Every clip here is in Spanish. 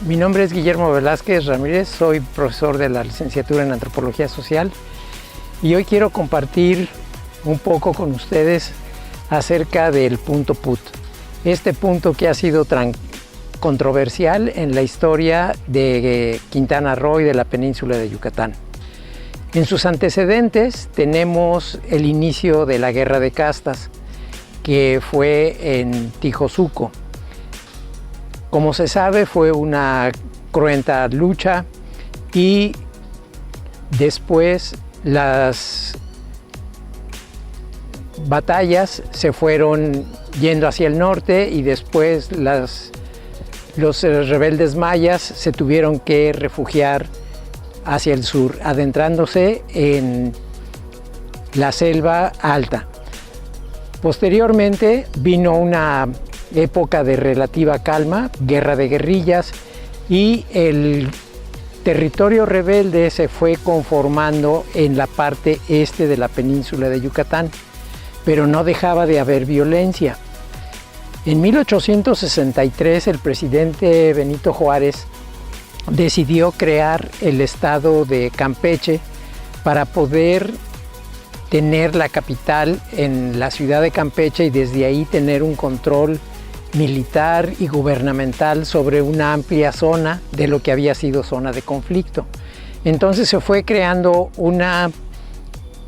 Mi nombre es Guillermo Velázquez Ramírez, soy profesor de la licenciatura en Antropología Social y hoy quiero compartir un poco con ustedes acerca del punto PUT. Este punto que ha sido tan controversial en la historia de Quintana Roo y de la península de Yucatán. En sus antecedentes tenemos el inicio de la Guerra de Castas, que fue en Tijosuco. Como se sabe, fue una cruenta lucha y después las batallas se fueron yendo hacia el norte y después los rebeldes mayas se tuvieron que refugiar hacia el sur, adentrándose en la selva alta. Posteriormente vino una época de relativa calma, guerra de guerrillas, y el territorio rebelde se fue conformando en la parte este de la península de Yucatán, pero no dejaba de haber violencia. En 1863 el presidente Benito Juárez decidió crear el estado de Campeche para poder tener la capital en la ciudad de Campeche y desde ahí tener un control militar y gubernamental sobre una amplia zona de lo que había sido zona de conflicto. Entonces se fue creando una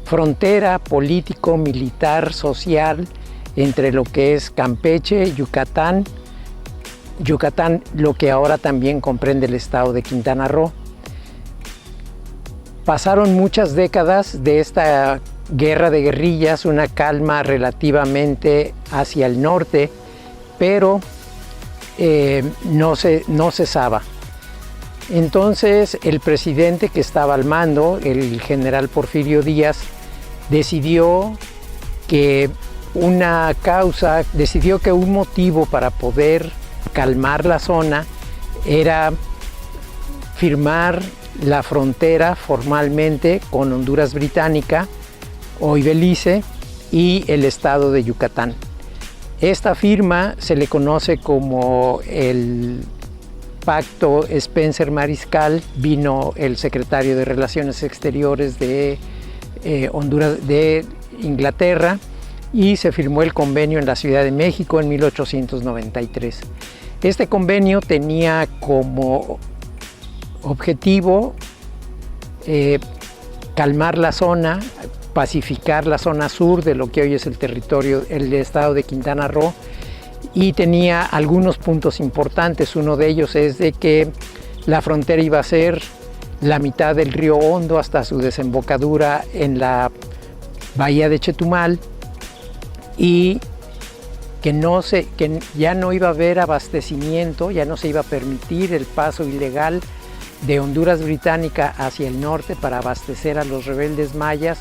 frontera político, militar, social entre lo que es Campeche, Yucatán, lo que ahora también comprende el estado de Quintana Roo. Pasaron muchas décadas de esta guerra de guerrillas, una calma relativamente hacia el norte, pero no cesaba. Entonces el presidente que estaba al mando, el general Porfirio Díaz, decidió que un motivo para poder calmar la zona era firmar la frontera formalmente con Honduras Británica, hoy Belice, y el estado de Yucatán. Esta firma se le conoce como el Pacto Spencer-Mariscal. Vino el secretario de Relaciones Exteriores de Honduras, de Inglaterra, y se firmó el convenio en la Ciudad de México en 1893. Este convenio tenía como objetivo calmar la zona, pacificar la zona sur de lo que hoy es el territorio, el estado de Quintana Roo, y tenía algunos puntos importantes. Uno de ellos es de que la frontera iba a ser la mitad del río Hondo hasta su desembocadura en la bahía de Chetumal, y que ya no iba a haber abastecimiento, ya no se iba a permitir el paso ilegal de Honduras Británica hacia el norte para abastecer a los rebeldes mayas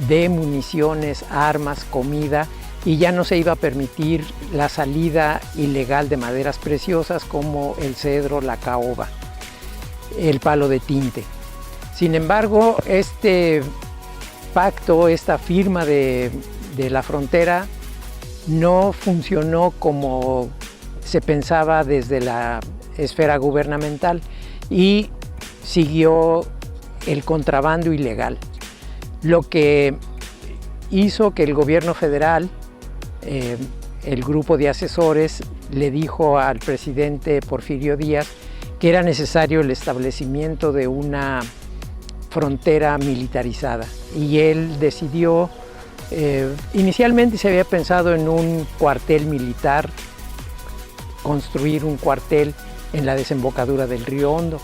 de municiones, armas, comida, y ya no se iba a permitir la salida ilegal de maderas preciosas como el cedro, la caoba, el palo de tinte. Sin embargo, este pacto, esta firma de la frontera no funcionó como se pensaba desde la esfera gubernamental y siguió el contrabando ilegal, lo que hizo que el gobierno federal, el grupo de asesores, le dijo al presidente Porfirio Díaz que era necesario el establecimiento de una frontera militarizada, y él decidió, inicialmente se había pensado en un cuartel militar, construir un cuartel en la desembocadura del río Hondo,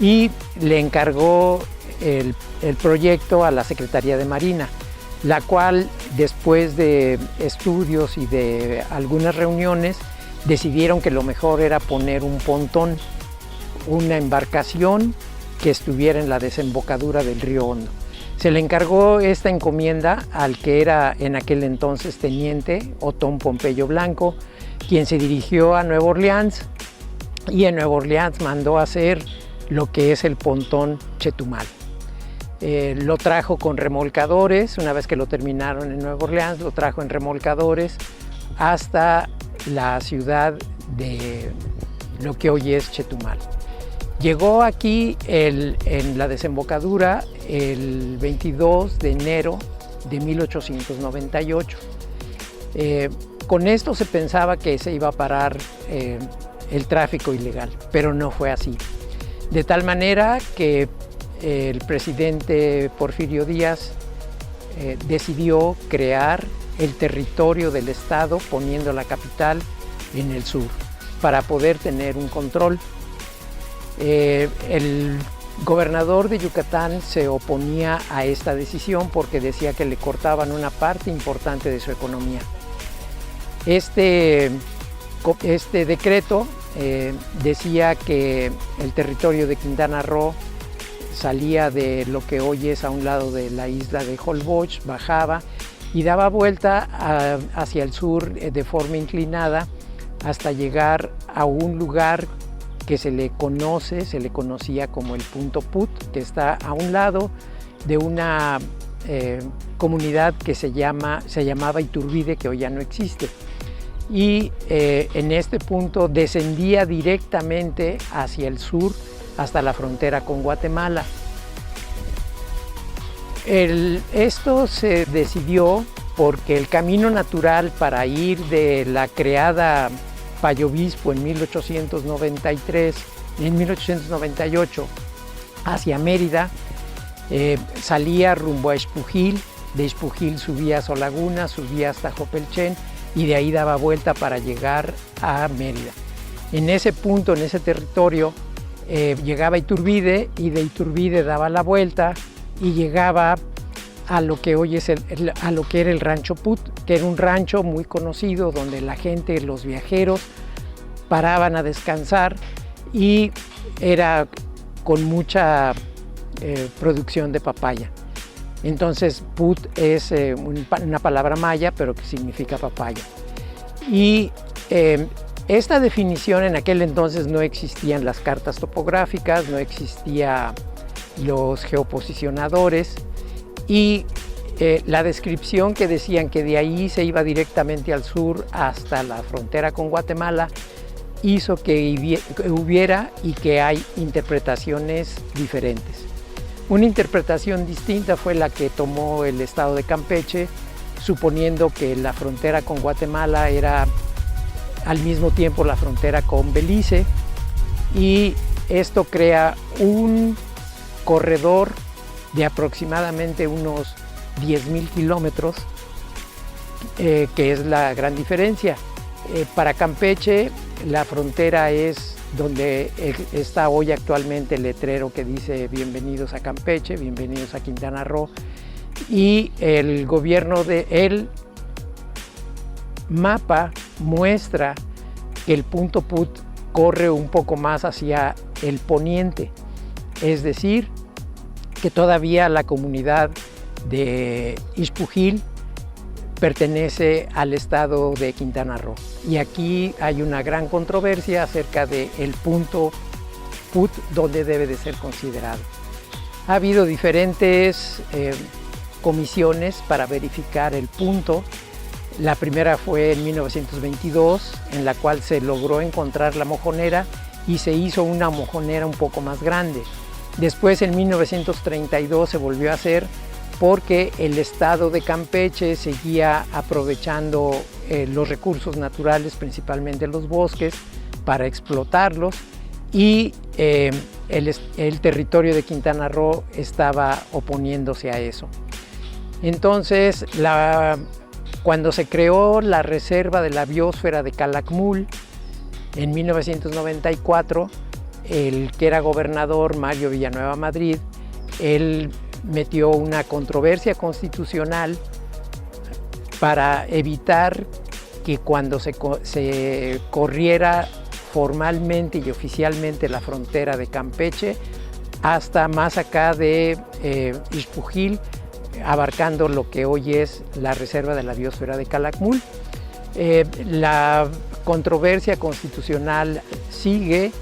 y le encargó el proyecto a la Secretaría de Marina, la cual, después de estudios y de algunas reuniones, decidieron que lo mejor era poner un pontón, una embarcación que estuviera en la desembocadura del río Hondo. Se le encargó esta encomienda al que era en aquel entonces teniente Otón Pompeyo Blanco, quien se dirigió a Nueva Orleans, y en Nueva Orleans mandó a hacer lo que es el pontón Chetumal. Lo trajo con remolcadores. Una vez que lo terminaron en Nueva Orleans, lo trajo en remolcadores hasta la ciudad de lo que hoy es Chetumal. Llegó aquí en la desembocadura el 22 de enero de 1898. Con esto se pensaba que se iba a parar el tráfico ilegal, pero no fue así. De tal manera que el presidente Porfirio Díaz decidió crear el territorio del estado poniendo la capital en el sur para poder tener un control. El gobernador de Yucatán se oponía a esta decisión porque decía que le cortaban una parte importante de su economía. Este decreto decía que el territorio de Quintana Roo salía de lo que hoy es a un lado de la isla de Holbox, bajaba y daba vuelta hacia el sur de forma inclinada hasta llegar a un lugar que se le conocía como el Punto Put, que está a un lado de una comunidad que se llamaba Iturbide, que hoy ya no existe. Y en este punto descendía directamente hacia el sur hasta la frontera con Guatemala. Esto se decidió porque el camino natural para ir de la creada Payo Obispo en 1898 hacia Mérida salía rumbo a Espujil, de Espujil subía a Solaguna, subía hasta Jopelchen y de ahí daba vuelta para llegar a Mérida. En ese punto, en ese territorio, llegaba a Iturbide y de Iturbide daba la vuelta y llegaba a lo que hoy es a lo que era el Rancho Put, que era un rancho muy conocido donde la gente, los viajeros, paraban a descansar y era con mucha producción de papaya. Entonces Put es una palabra maya, pero que significa papaya. Y esta definición, en aquel entonces no existían las cartas topográficas, no existían los geoposicionadores, y la descripción que decían que de ahí se iba directamente al sur hasta la frontera con Guatemala hizo que hubiera y que hay interpretaciones diferentes. Una interpretación distinta fue la que tomó el estado de Campeche, suponiendo que la frontera con Guatemala era al mismo tiempo la frontera con Belice, y esto crea un corredor de aproximadamente unos 10,000 kilómetros, que es la gran diferencia. Para Campeche la frontera es donde está hoy actualmente el letrero que dice bienvenidos a Campeche, bienvenidos a Quintana Roo, y el mapa muestra que el Punto Put corre un poco más hacia el poniente, es decir, que todavía la comunidad de Ispujil pertenece al estado de Quintana Roo. Y aquí hay una gran controversia acerca del Punto Put, donde debe de ser considerado. Ha habido diferentes comisiones para verificar el punto. La primera fue en 1922, en la cual se logró encontrar la mojonera y se hizo una mojonera un poco más grande. Después, en 1932, se volvió a hacer porque el estado de Campeche seguía aprovechando los recursos naturales, principalmente los bosques, para explotarlos, y el territorio de Quintana Roo estaba oponiéndose a eso. Entonces, cuando se creó la reserva de la biosfera de Calakmul en 1994, el que era gobernador, Mario Villanueva Madrid, él metió una controversia constitucional para evitar que cuando se corriera formalmente y oficialmente la frontera de Campeche hasta más acá de Ispujil, abarcando lo que hoy es la reserva de la biosfera de Calakmul. La controversia constitucional sigue.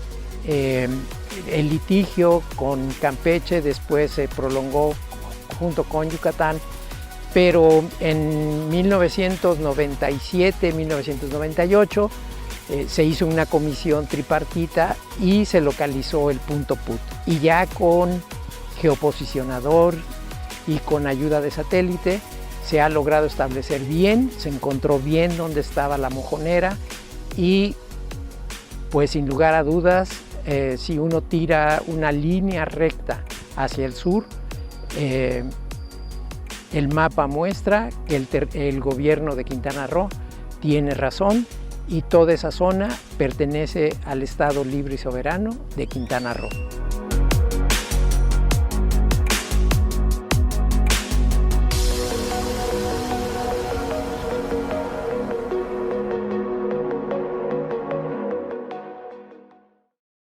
El litigio con Campeche después se prolongó junto con Yucatán, pero en 1997-1998 se hizo una comisión tripartita y se localizó el punto PUT. Y ya con geoposicionador y con ayuda de satélite se ha logrado establecer bien, se encontró bien dónde estaba la mojonera y pues sin lugar a dudas, si uno tira una línea recta hacia el sur, el mapa muestra que el gobierno de Quintana Roo tiene razón y toda esa zona pertenece al Estado Libre y Soberano de Quintana Roo.